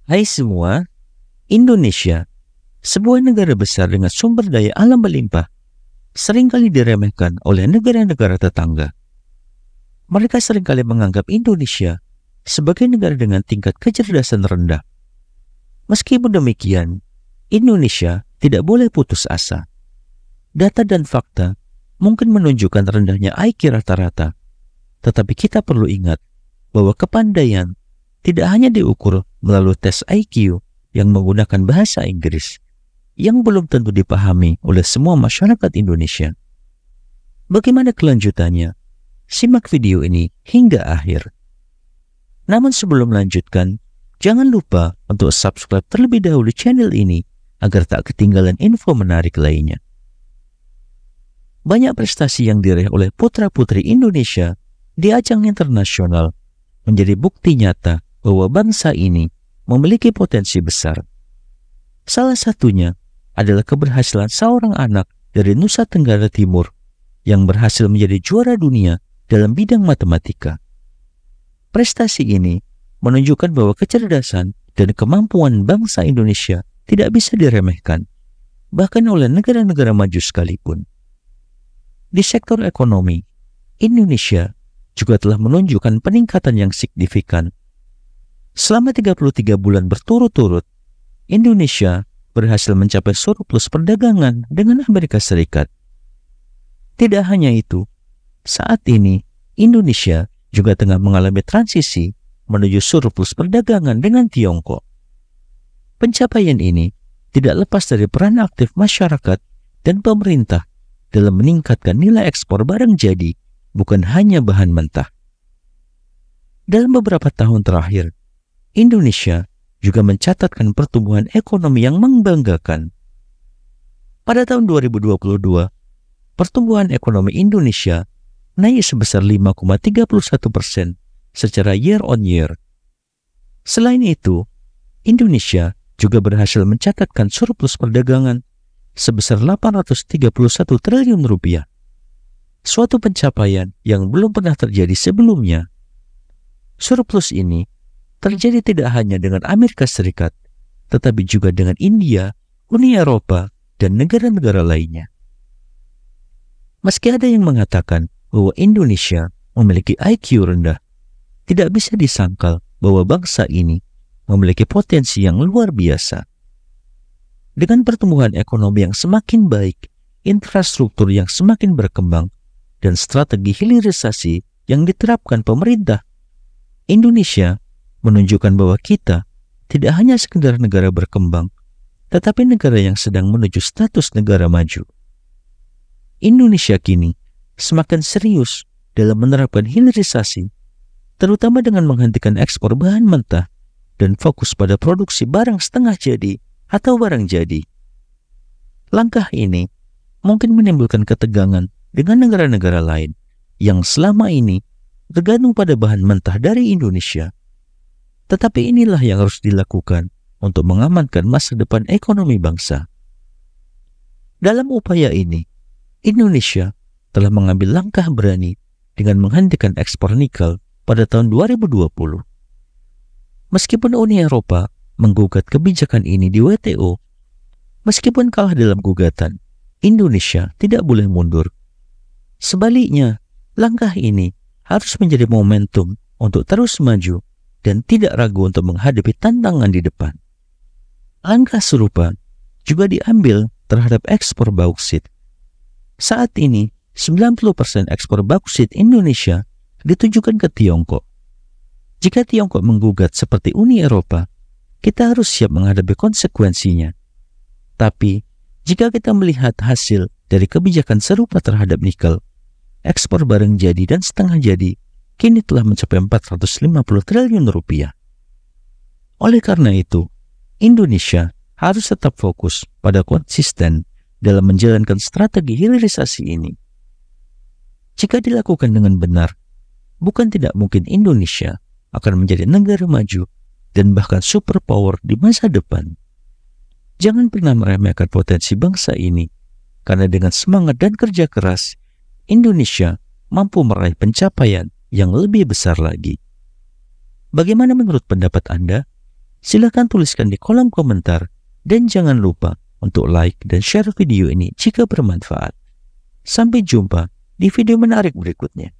Hai semua, Indonesia, sebuah negara besar dengan sumber daya alam berlimpah, seringkali diremehkan oleh negara-negara tetangga. Mereka seringkali menganggap Indonesia sebagai negara dengan tingkat kecerdasan rendah. Meskipun demikian, Indonesia tidak boleh putus asa. Data dan fakta mungkin menunjukkan rendahnya IQ rata-rata, tetapi kita perlu ingat bahwa kepandaian tidak hanya diukur melalui tes IQ yang menggunakan bahasa Inggris, yang belum tentu dipahami oleh semua masyarakat Indonesia. Bagaimana kelanjutannya? Simak video ini hingga akhir. Namun sebelum melanjutkan, jangan lupa untuk subscribe terlebih dahulu channel ini agar tak ketinggalan info menarik lainnya. Banyak prestasi yang diraih oleh putra-putri Indonesia di ajang internasional menjadi bukti nyata bahwa bangsa ini memiliki potensi besar. Salah satunya adalah keberhasilan seorang anak dari Nusa Tenggara Timur yang berhasil menjadi juara dunia dalam bidang matematika. Prestasi ini menunjukkan bahwa kecerdasan dan kemampuan bangsa Indonesia tidak bisa diremehkan, bahkan oleh negara-negara maju sekalipun. Di sektor ekonomi, Indonesia juga telah menunjukkan peningkatan yang signifikan. Selama 33 bulan berturut-turut, Indonesia berhasil mencapai surplus perdagangan dengan Amerika Serikat. Tidak hanya itu, saat ini Indonesia juga tengah mengalami transisi menuju surplus perdagangan dengan Tiongkok. Pencapaian ini tidak lepas dari peran aktif masyarakat dan pemerintah dalam meningkatkan nilai ekspor barang jadi, bukan hanya bahan mentah. Dalam beberapa tahun terakhir, Indonesia juga mencatatkan pertumbuhan ekonomi yang membanggakan. Pada tahun 2022, pertumbuhan ekonomi Indonesia naik sebesar 5,31% secara year on year. Selain itu, Indonesia juga berhasil mencatatkan surplus perdagangan sebesar 831 triliun rupiah. Suatu pencapaian yang belum pernah terjadi sebelumnya. Surplus ini terjadi tidak hanya dengan Amerika Serikat, tetapi juga dengan India, Uni Eropa, dan negara-negara lainnya. Meski ada yang mengatakan bahwa Indonesia memiliki IQ rendah, tidak bisa disangkal bahwa bangsa ini memiliki potensi yang luar biasa. Dengan pertumbuhan ekonomi yang semakin baik, infrastruktur yang semakin berkembang, dan strategi hilirisasi yang diterapkan pemerintah, Indonesia menunjukkan bahwa kita tidak hanya sekedar negara berkembang, tetapi negara yang sedang menuju status negara maju. Indonesia kini semakin serius dalam menerapkan hilirisasi, terutama dengan menghentikan ekspor bahan mentah dan fokus pada produksi barang setengah jadi atau barang jadi. Langkah ini mungkin menimbulkan ketegangan dengan negara-negara lain yang selama ini tergantung pada bahan mentah dari Indonesia. Tetapi inilah yang harus dilakukan untuk mengamankan masa depan ekonomi bangsa. Dalam upaya ini, Indonesia telah mengambil langkah berani dengan menghentikan ekspor nikel pada tahun 2020. Meskipun Uni Eropa menggugat kebijakan ini di WTO, meskipun kalah dalam gugatan, Indonesia tidak boleh mundur. Sebaliknya, langkah ini harus menjadi momentum untuk terus maju dan tidak ragu untuk menghadapi tantangan di depan. Langkah serupa juga diambil terhadap ekspor bauksit. Saat ini, 90% ekspor bauksit Indonesia ditujukan ke Tiongkok. Jika Tiongkok menggugat seperti Uni Eropa, kita harus siap menghadapi konsekuensinya. Tapi, jika kita melihat hasil dari kebijakan serupa terhadap nikel, ekspor barang jadi dan setengah jadi kini telah mencapai 450 triliun rupiah. Oleh karena itu, Indonesia harus tetap fokus pada konsisten dalam menjalankan strategi hilirisasi ini. Jika dilakukan dengan benar, bukan tidak mungkin Indonesia akan menjadi negara maju dan bahkan superpower di masa depan. Jangan pernah meremehkan potensi bangsa ini, karena dengan semangat dan kerja keras, Indonesia mampu meraih pencapaian yang lebih besar lagi. Bagaimana menurut pendapat Anda? Silahkan tuliskan di kolom komentar dan jangan lupa untuk like dan share video ini jika bermanfaat. Sampai jumpa di video menarik berikutnya.